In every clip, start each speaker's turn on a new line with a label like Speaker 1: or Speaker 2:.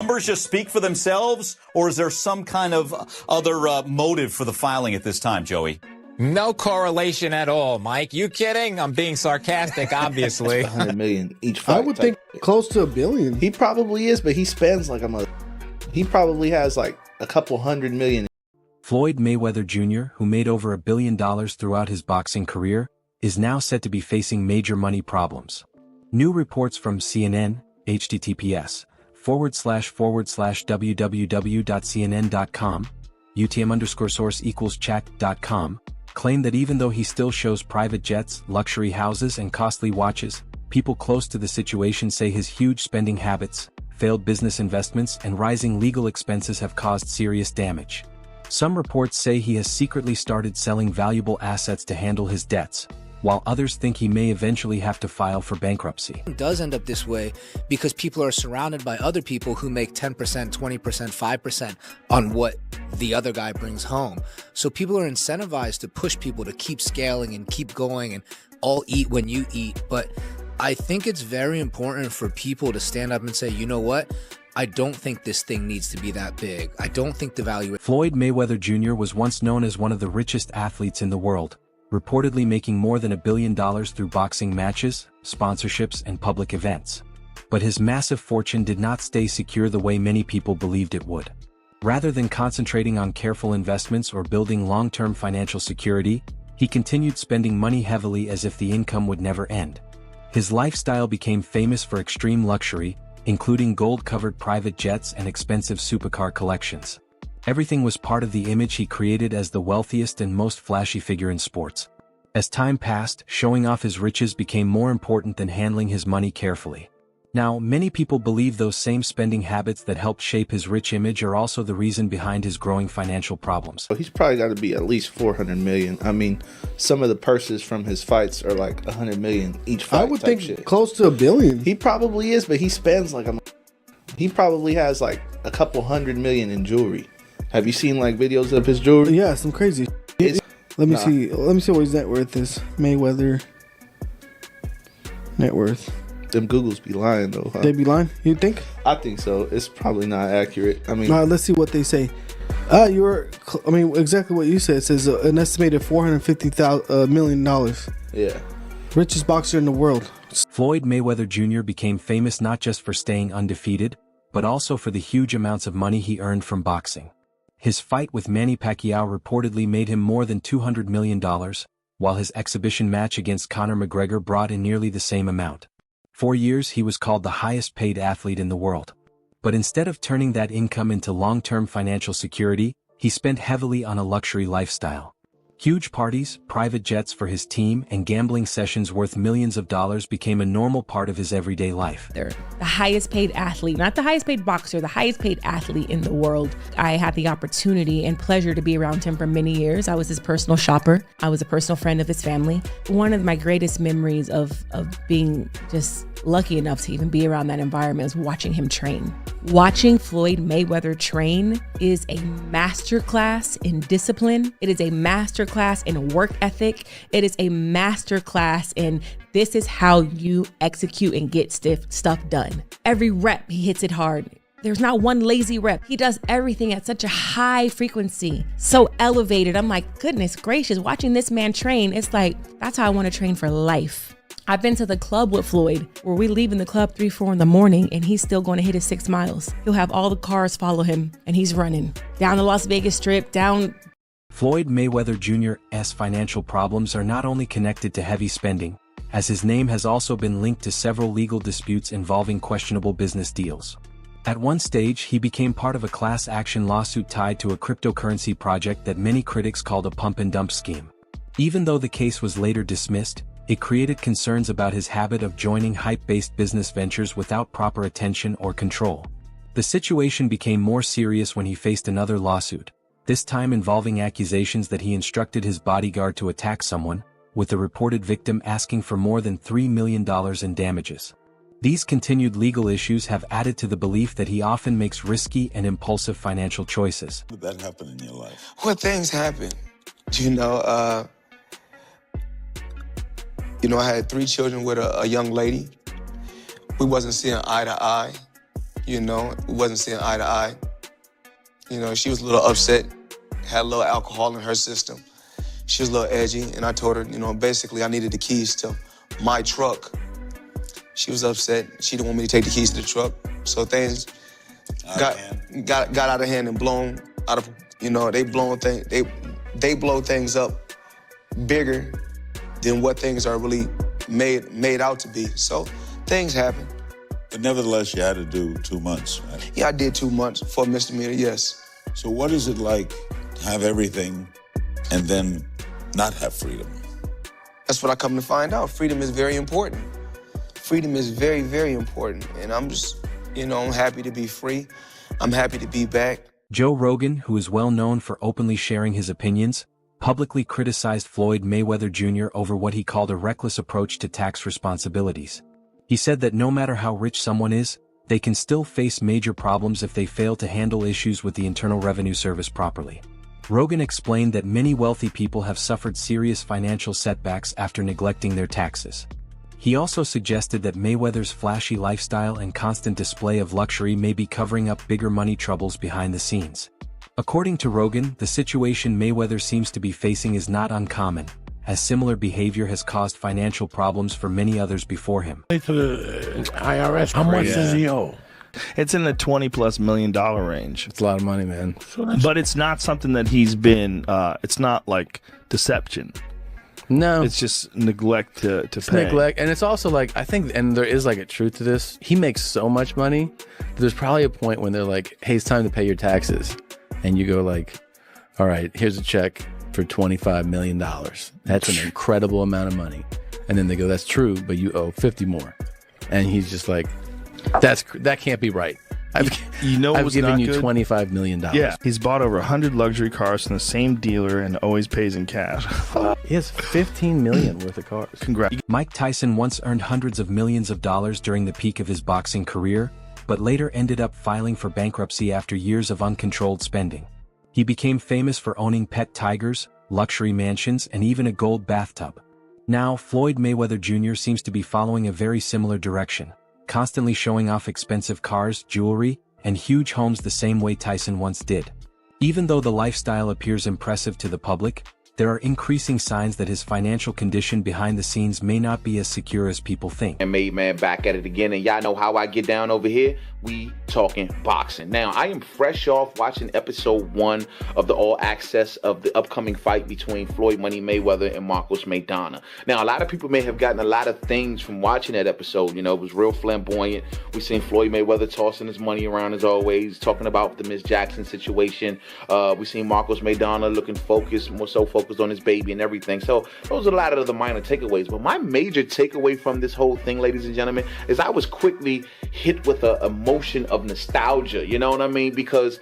Speaker 1: Numbers just speak for themselves, or is there some kind of other motive for the filing at this time, Joey?
Speaker 2: No correlation at all, Mike. You kidding? I'm being sarcastic, obviously.
Speaker 3: 100 million each fight.
Speaker 4: I would think close to $1 billion.
Speaker 3: He probably is, but he spends like he probably has like a couple $100 million.
Speaker 5: Floyd Mayweather Jr., who made over $1 billion throughout his boxing career, is now said to be facing major money problems. New reports from CNN, https://www.cnn.com, UTM_source=chat.com, claim that even though he still shows private jets, luxury houses, and costly watches, people close to the situation say his huge spending habits, failed business investments, and rising legal expenses have caused serious damage. Some reports say he has secretly started selling valuable assets to handle his debts, while others think he may eventually have to file for bankruptcy.
Speaker 6: It does end up this way because people are surrounded by other people who make 10%, 20%, 5% on what the other guy brings home. So people are incentivized to push people to keep scaling and keep going and all eat when you eat. But I think it's very important for people to stand up and say, you know what? I don't think this thing needs to be that big. I don't think the value...
Speaker 5: Floyd Mayweather Jr. was once known as one of the richest athletes in the world, reportedly making more than $1 billion through boxing matches, sponsorships, and public events. But his massive fortune did not stay secure the way many people believed it would. Rather than concentrating on careful investments or building long-term financial security, he continued spending money heavily as if the income would never end. His lifestyle became famous for extreme luxury, including gold-covered private jets and expensive supercar collections. Everything was part of the image he created as the wealthiest and most flashy figure in sports. As time passed, showing off his riches became more important than handling his money carefully. Now, many people believe those same spending habits that helped shape his rich image are also the reason behind his growing financial problems.
Speaker 3: He's probably got to be at least 400 million. I mean, some of the purses from his fights are like 100 million each fight.
Speaker 4: I would think close to $1 billion.
Speaker 3: He probably is, but he spends like he probably has like a couple $100 million in jewelry. Have you seen like videos of his jewelry?
Speaker 4: Yeah, some crazy. Let me see. Let me see what his net worth is. Mayweather net worth.
Speaker 3: Them Googles be lying though. Huh?
Speaker 4: They be lying? You think?
Speaker 3: I think so. It's probably not accurate. I mean,
Speaker 4: let's see what they say. Exactly what you said. It says an estimated $450 million.
Speaker 3: Yeah.
Speaker 4: Richest boxer in the world.
Speaker 5: Floyd Mayweather Jr. became famous not just for staying undefeated, but also for the huge amounts of money he earned from boxing. His fight with Manny Pacquiao reportedly made him more than $200 million, while his exhibition match against Conor McGregor brought in nearly the same amount. For years he was called the highest-paid athlete in the world. But instead of turning that income into long-term financial security, he spent heavily on a luxury lifestyle. Huge parties, private jets for his team, and gambling sessions worth millions of dollars became a normal part of his everyday life.
Speaker 7: They're the highest paid athlete, not the highest paid boxer, the highest paid athlete in the world. I had the opportunity and pleasure to be around him for many years. I was his personal shopper. I was a personal friend of his family. One of my greatest memories of being just lucky enough to even be around that environment is watching him train. Watching Floyd Mayweather train is a masterclass in discipline. It is a masterclass in work ethic. It is a masterclass in this is how you execute and get stuff done. Every rep, he hits it hard. There's not one lazy rep. He does everything at such a high frequency, so elevated. I'm like, goodness gracious, watching this man train, it's like, that's how I want to train for life. I've been to the club with Floyd where we leave in the club 3, 4 in the morning and he's still going to hit his 6 miles. He'll have all the cars follow him and he's running down the Las Vegas Strip, down.
Speaker 5: Floyd Mayweather Jr.'s financial problems are not only connected to heavy spending, as his name has also been linked to several legal disputes involving questionable business deals. At one stage, he became part of a class action lawsuit tied to a cryptocurrency project that many critics called a pump and dump scheme. Even though the case was later dismissed, it created concerns about his habit of joining hype-based business ventures without proper attention or control. The situation became more serious when he faced another lawsuit, this time involving accusations that he instructed his bodyguard to attack someone, with the reported victim asking for more than $3 million in damages. These continued legal issues have added to the belief that he often makes risky and impulsive financial choices.
Speaker 8: What did that happen in your life?
Speaker 9: What things happen? I had 3 children with a young lady. We wasn't seeing eye to eye.
Speaker 8: You know, we wasn't seeing eye to eye. You know, she was a little upset, had a little alcohol in her system. She was a little edgy, and I told her, you know, basically I needed the keys to my truck. She was upset. She didn't want me to take the keys to the truck. So things got out of hand and blown out of, you know, they blow things up bigger than what things are really made out to be. So things happen.
Speaker 9: But nevertheless, you had to do 2 months, right?
Speaker 8: Yeah, I did 2 months for a misdemeanor, yes.
Speaker 9: So what is it like to have everything and then not have freedom?
Speaker 8: That's what I come to find out. Freedom is very important. Freedom is very, very important. And I'm just, you know, I'm happy to be free. I'm happy to be back.
Speaker 5: Joe Rogan, who is well known for openly sharing his opinions, publicly criticized Floyd Mayweather Jr. over what he called a reckless approach to tax responsibilities. He said that no matter how rich someone is, they can still face major problems if they fail to handle issues with the Internal Revenue Service properly. Rogan explained that many wealthy people have suffered serious financial setbacks after neglecting their taxes. He also suggested that Mayweather's flashy lifestyle and constant display of luxury may be covering up bigger money troubles behind the scenes. According to Rogan, the situation Mayweather seems to be facing is not uncommon, as similar behavior has caused financial problems for many others before him.
Speaker 10: To the IRS, how much does he owe?
Speaker 3: It's in the $20+ million range.
Speaker 11: It's a lot of money, man.
Speaker 3: But it's not something that he's been, it's not like deception.
Speaker 11: No.
Speaker 3: It's just neglect to
Speaker 11: it's
Speaker 3: pay.
Speaker 11: Neglect. And it's also like, I think, and there is like a truth to this. He makes so much money. There's probably a point when they're like, hey, it's time to pay your taxes. And you go like, all right, here's a check for $25 million. That's an incredible amount of money. And then they go, that's true, but you owe 50 more. And he's just like, that can't be right. I've given you $25 million.
Speaker 3: Yeah, he's bought over 100 luxury cars from the same dealer and always pays in cash.
Speaker 11: He has $15 million worth of cars.
Speaker 3: Congrats.
Speaker 5: Mike Tyson once earned hundreds of millions of dollars during the peak of his boxing career, but later ended up filing for bankruptcy after years of uncontrolled spending. He became famous for owning pet tigers, luxury mansions, and even a gold bathtub. Now, Floyd Mayweather Jr. seems to be following a very similar direction, constantly showing off expensive cars, jewelry, and huge homes the same way Tyson once did. Even though the lifestyle appears impressive to the public, there are increasing signs that his financial condition behind the scenes may not be as secure as people think.
Speaker 12: And Made Man back at it again, and y'all know how I get down over here. We talking boxing. Now, I am fresh off watching episode 1 of the All Access of the upcoming fight between Floyd Money Mayweather and Marcos Maidana. Now, a lot of people may have gotten a lot of things from watching that episode. You know, it was real flamboyant. We seen Floyd Mayweather tossing his money around as always, talking about the Miss Jackson situation. We seen Marcos Maidana looking focused, more so focused on his baby and everything. So those are a lot of the minor takeaways. But my major takeaway from this whole thing, ladies and gentlemen, is I was quickly hit with a emotion of nostalgia. You know what I mean? Because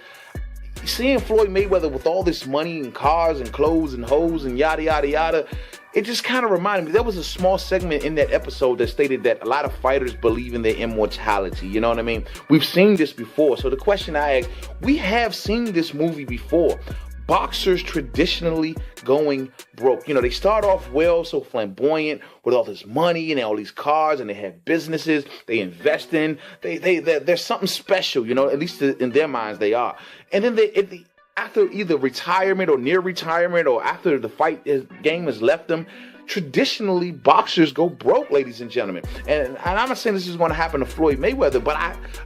Speaker 12: seeing Floyd Mayweather with all this money and cars and clothes and hoes and yada, yada, yada, it just kind of reminded me. There was a small segment in that episode that stated that a lot of fighters believe in their immortality. You know what I mean? We've seen this before. So the question I ask, we have seen this movie before. Boxers traditionally going broke. You know, they start off well, so flamboyant with all this money and all these cars, and they have businesses they invest in. There's something special, you know, at least in their minds they are. And then after either retirement or near retirement or after the fight game has left them, traditionally boxers go broke, ladies and gentlemen. And I'm not saying this is going to happen to Floyd Mayweather, but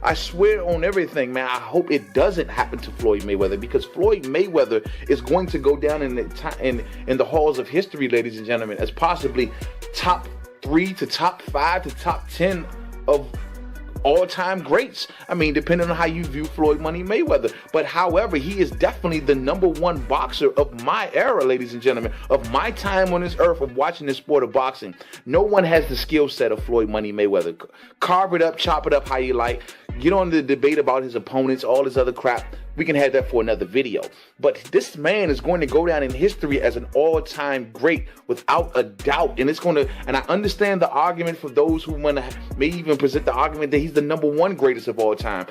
Speaker 12: I swear on everything, man, I hope it doesn't happen to Floyd Mayweather, because Floyd Mayweather is going to go down in the halls of history, ladies and gentlemen, as possibly top 3 to top 5 to top 10 of all-time greats. I mean, depending on how you view Floyd Money Mayweather. But however, he is definitely the #1 boxer of my era, ladies and gentlemen, of my time on this earth of watching this sport of boxing. No one has the skill set of Floyd Money Mayweather. Carve it up, chop it up how you like. Get on the debate about his opponents, all this other crap. We can have that for another video. But this man is going to go down in history as an all-time great without a doubt. And I understand the argument for those who may even present the argument that he's the #1 greatest of all time.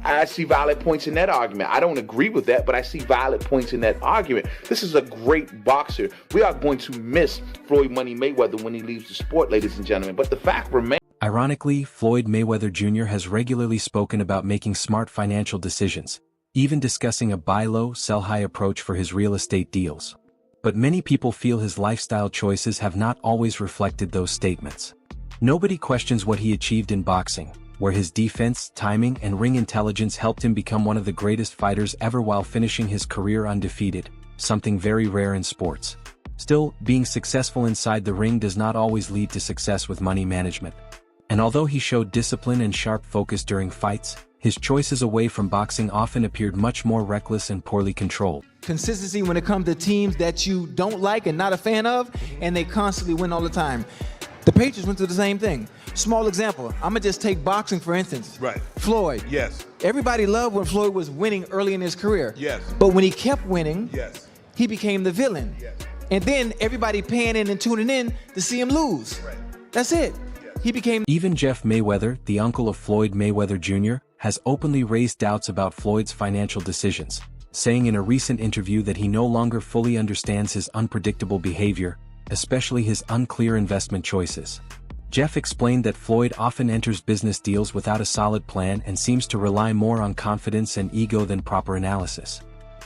Speaker 12: I see valid points in that argument. I don't agree with that, but I see valid points in that argument. This is a great boxer. We are going to miss Floyd Money Mayweather when he leaves the sport, ladies and gentlemen. But the fact remains,
Speaker 5: Ironically, Floyd Mayweather Jr. has regularly spoken about making smart financial decisions, even discussing a buy low, sell high approach for his real estate deals. But many people feel his lifestyle choices have not always reflected those statements. Nobody questions what he achieved in boxing, where his defense, timing, and ring intelligence helped him become one of the greatest fighters ever while finishing his career undefeated, something very rare in sports. Still, being successful inside the ring does not always lead to success with money management. And although he showed discipline and sharp focus during fights, his choices away from boxing often appeared much more reckless and poorly controlled.
Speaker 13: Consistency when it comes to teams that you don't like and not a fan of, and they constantly win all the time. The Patriots went through the same thing. Small example, I'm gonna just take boxing for instance.
Speaker 14: Right.
Speaker 13: Floyd.
Speaker 14: Yes.
Speaker 13: Everybody loved when Floyd was winning early in his career.
Speaker 14: Yes.
Speaker 13: But when he kept winning,
Speaker 14: yes,
Speaker 13: he became the villain.
Speaker 14: Yes.
Speaker 13: And then everybody paying in and tuning in to see him lose.
Speaker 14: Right.
Speaker 13: That's it. He became...
Speaker 5: Even Jeff Mayweather, the uncle of Floyd Mayweather Jr., has openly raised doubts about Floyd's financial decisions, saying in a recent interview that he no longer fully understands his unpredictable behavior, especially his unclear investment choices. Jeff explained that Floyd often enters business deals without a solid plan and seems to rely more on confidence and ego than proper analysis.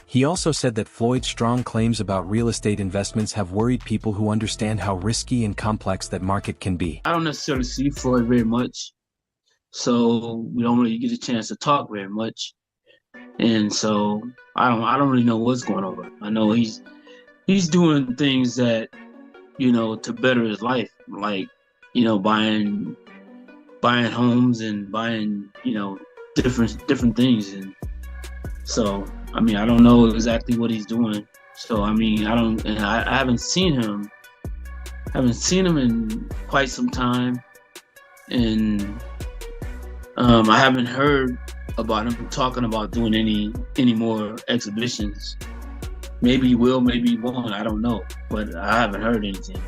Speaker 5: He also said that Floyd's strong claims about real estate investments have worried people who understand how risky and complex that market can be.
Speaker 15: I don't necessarily see Floyd very much, so we don't really get a chance to talk very much. And so I don't really know what's going on. I know he's doing things that, to better his life, like, buying homes and buying, different things. And so, I don't know exactly what he's doing. So, I haven't seen him in quite some time. And I haven't heard about him talking about doing any more exhibitions. Maybe he will, maybe he won't, I don't know. But I haven't heard anything.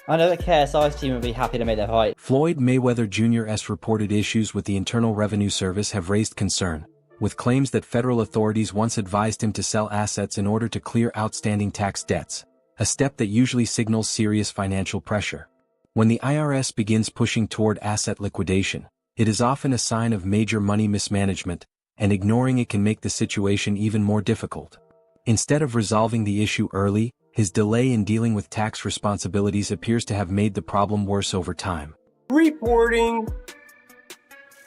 Speaker 16: I know the KSI's team would be happy to make their fight.
Speaker 5: Floyd Mayweather Jr.'s reported issues with the Internal Revenue Service have raised concern, with claims that federal authorities once advised him to sell assets in order to clear outstanding tax debts, a step that usually signals serious financial pressure. When the IRS begins pushing toward asset liquidation, it is often a sign of major money mismanagement, and ignoring it can make the situation even more difficult. Instead of resolving the issue early, his delay in dealing with tax responsibilities appears to have made the problem worse over time.
Speaker 17: Reporting.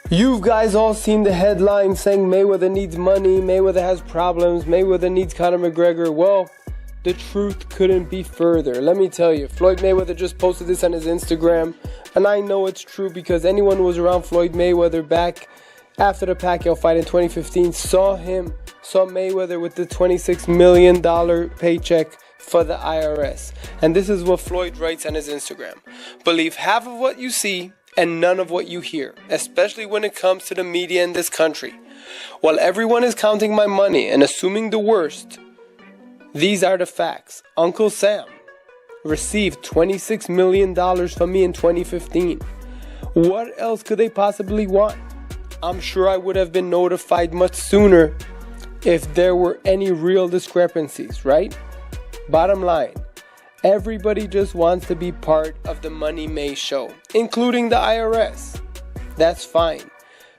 Speaker 17: You guys all seen the headline saying Mayweather needs money, Mayweather has problems, Mayweather needs Conor McGregor. Well, the truth couldn't be further. Let me tell you, Floyd Mayweather just posted this on his Instagram, and I know it's true because anyone who was around Floyd Mayweather back after the Pacquiao fight in 2015 saw Mayweather with the $26 million paycheck for the IRS. And this is what Floyd writes on his Instagram. Believe half of what you see and none of what you hear, especially when it comes to the media in this country. While everyone is counting my money and assuming the worst, these are the facts. Uncle Sam received $26 million from me in 2015. What else could they possibly want? I'm sure I would have been notified much sooner if there were any real discrepancies, right? Bottom line, everybody just wants to be part of the Money May show, including the IRS. That's fine.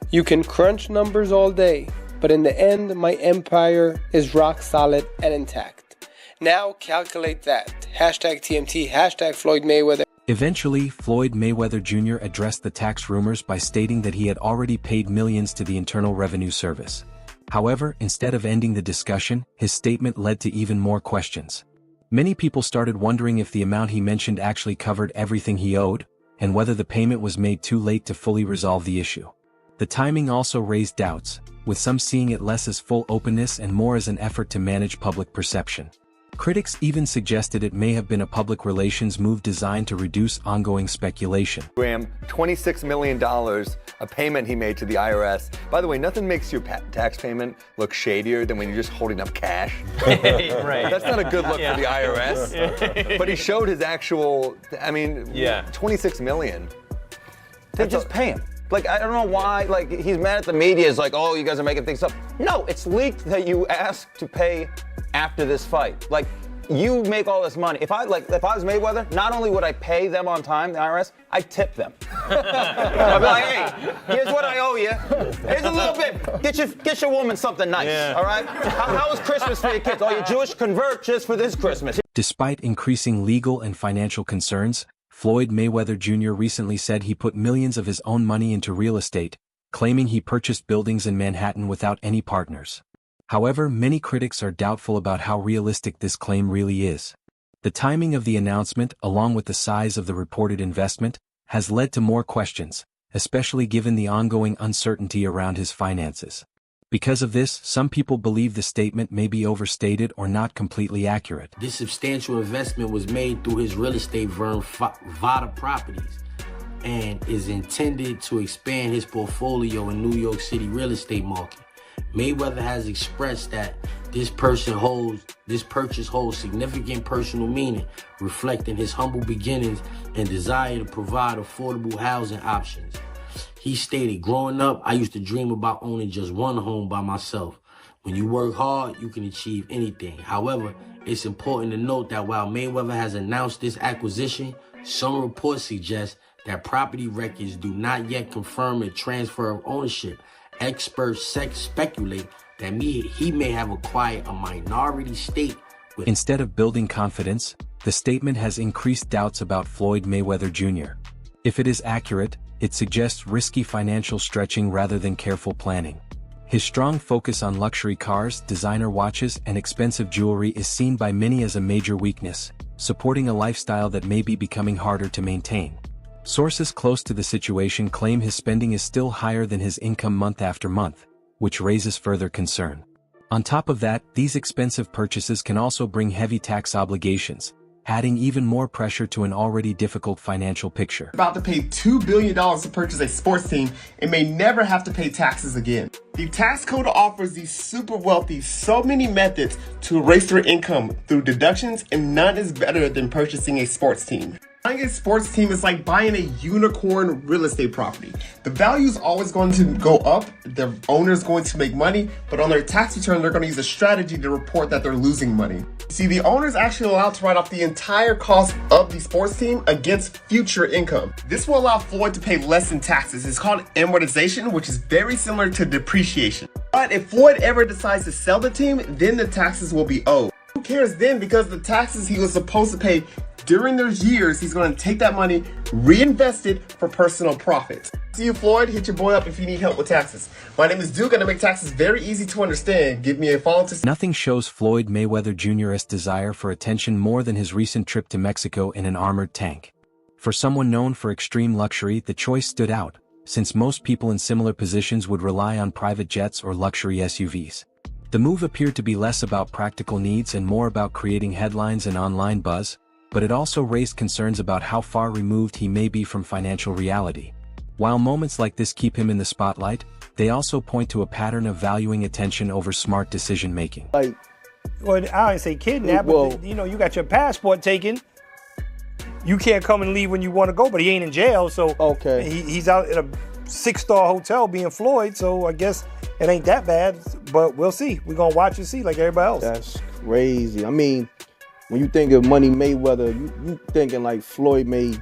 Speaker 17: You can crunch numbers all day, but in the end, my empire is rock solid and intact. Now calculate that. #TMT, #Floyd Mayweather.
Speaker 5: Eventually, Floyd Mayweather Jr. addressed the tax rumors by stating that he had already paid millions to the Internal Revenue Service. However, instead of ending the discussion, his statement led to even more questions. Many people started wondering if the amount he mentioned actually covered everything he owed, and whether the payment was made too late to fully resolve the issue. The timing also raised doubts, with some seeing it less as full openness and more as an effort to manage public perception. Critics even suggested it may have been a public relations move designed to reduce ongoing speculation.
Speaker 18: Graham, $26 million, a payment he made to the IRS. By the way, nothing makes your tax payment look shadier than when you're just holding up cash.
Speaker 19: Right.
Speaker 18: That's not a good look for the IRS. But he showed his actual, $26 million.
Speaker 19: They just pay him. Like, I don't know why, like, he's mad at the media. It's like, oh, you guys are making things up. No, it's leaked that you asked to pay after this fight. Like, you make all this money. If I was Mayweather, not only would I pay them on time, the IRS, I'd tip them. I'd be like, hey, here's what I owe you. Here's a little bit. Get your woman something nice, all right? How was Christmas for your kids? Oh, you're Jewish? Convert just for this Christmas.
Speaker 5: Despite increasing legal and financial concerns, Floyd Mayweather Jr. recently said he put millions of his own money into real estate, claiming he purchased buildings in Manhattan without any partners. However, many critics are doubtful about how realistic this claim really is. The timing of the announcement, along with the size of the reported investment, has led to more questions, especially given the ongoing uncertainty around his finances. Because of this, some people believe the statement may be overstated or not completely accurate.
Speaker 14: This substantial investment was made through his real estate firm, Vada Properties, and is intended to expand his portfolio in New York City real estate market. Mayweather has expressed that this purchase holds significant personal meaning, reflecting his humble beginnings and desire to provide affordable housing options. He stated, growing up, I used to dream about owning just one home by myself. When you work hard, you can achieve anything. However, it's important to note that while Mayweather has announced this acquisition, some reports suggest that property records do not yet confirm a transfer of ownership. Experts speculate that he may have acquired a minority stake.
Speaker 5: Instead of building confidence, the statement has increased doubts about Floyd Mayweather Jr. If it is accurate, it suggests risky financial stretching rather than careful planning. His strong focus on luxury cars, designer watches, and expensive jewelry is seen by many as a major weakness, supporting a lifestyle that may be becoming harder to maintain. Sources close to the situation claim his spending is still higher than his income month after month, which raises further concern. On top of that, these expensive purchases can also bring heavy tax obligations, adding even more pressure to an already difficult financial picture.
Speaker 20: About to pay $2 billion to purchase a sports team and may never have to pay taxes again. The tax code offers these super wealthy so many methods to erase their income through deductions, and none is better than purchasing a sports team. Buying a sports team is like buying a unicorn real estate property. The value is always going to go up, the owner is going to make money, but on their tax return, they're going to use a strategy to report that they're losing money. See, the owner is actually allowed to write off the entire cost of the sports team against future income. This will allow Floyd to pay less in taxes. It's called amortization, which is very similar to depreciation. But if Floyd ever decides to sell the team, then the taxes will be owed. Who cares then? Because the taxes he was supposed to pay during those years, he's going to take that money, reinvest it for personal profit. See you, Floyd. Hit your boy up if you need help with taxes. My name is Duke, and I make taxes very easy to understand. Give me a follow to...
Speaker 5: Nothing shows Floyd Mayweather Jr.'s desire for attention more than his recent trip to Mexico in an armored tank. For someone known for extreme luxury, the choice stood out, since most people in similar positions would rely on private jets or luxury SUVs. The move appeared to be less about practical needs and more about creating headlines and online buzz, but it also raised concerns about how far removed he may be from financial reality. While moments like this keep him in the spotlight, they also point to a pattern of valuing attention over smart decision-making.
Speaker 21: Well, I don't say kidnap, but you got your passport taken. You can't come and leave when you want to go, but he ain't in jail, so he's out in a 6-star hotel being Floyd, so I guess it ain't that bad, but we'll see. We're going to watch and see like everybody else.
Speaker 3: That's crazy. I mean, when you think of Money Mayweather, you thinking like Floyd may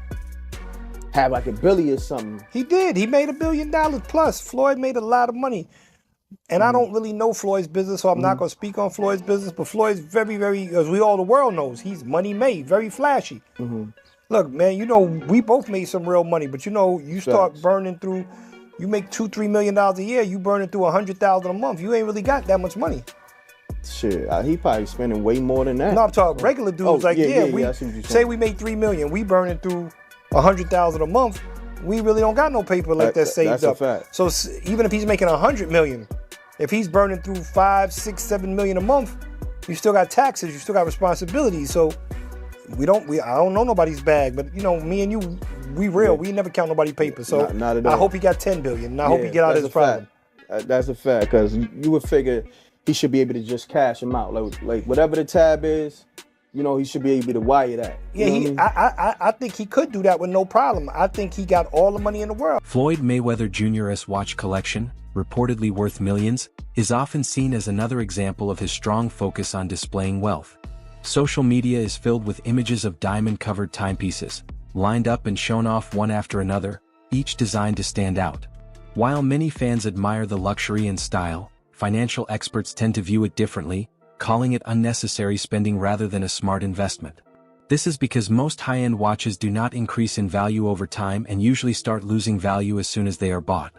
Speaker 3: have like $1 billion or something.
Speaker 21: He did. He made $1 billion plus. Floyd made a lot of money. And I don't really know Floyd's business, so I'm not going to speak on Floyd's business. But Floyd's very, very, as the world knows, he's money made, very flashy. Look, man, we both made some real money, but you start burning through, you make $2-3 million a year, you burning through $100,000 a month. You ain't really got that much money.
Speaker 3: Shit, he probably spending way more than that.
Speaker 21: No, I'm talking regular dudes. Say we made $3 million, we burning through $100,000 a month. We really don't got no paper like that saved
Speaker 3: that's
Speaker 21: up.
Speaker 3: A fact.
Speaker 21: So even if he's making $100 million, if he's burning through $5, $6, $7 million a month, you still got taxes, you still got responsibilities. So I don't know nobody's bag, but me and you, we real. We never count nobody's paper. So
Speaker 3: not at all.
Speaker 21: I hope he got $10 billion, and I hope he get out of his problem.
Speaker 3: That's a fact, because you would figure he should be able to just cash him out. Like whatever the tab is, he should be able to wire that.
Speaker 21: I think he could do that with no problem. I think he got all the money in the world.
Speaker 5: Floyd Mayweather Jr.'s watch collection, reportedly worth millions, is often seen as another example of his strong focus on displaying wealth. Social media is filled with images of diamond-covered timepieces, lined up and shown off one after another, each designed to stand out. While many fans admire the luxury and style, financial experts tend to view it differently, calling it unnecessary spending rather than a smart investment. This is because most high-end watches do not increase in value over time and usually start losing value as soon as they are bought.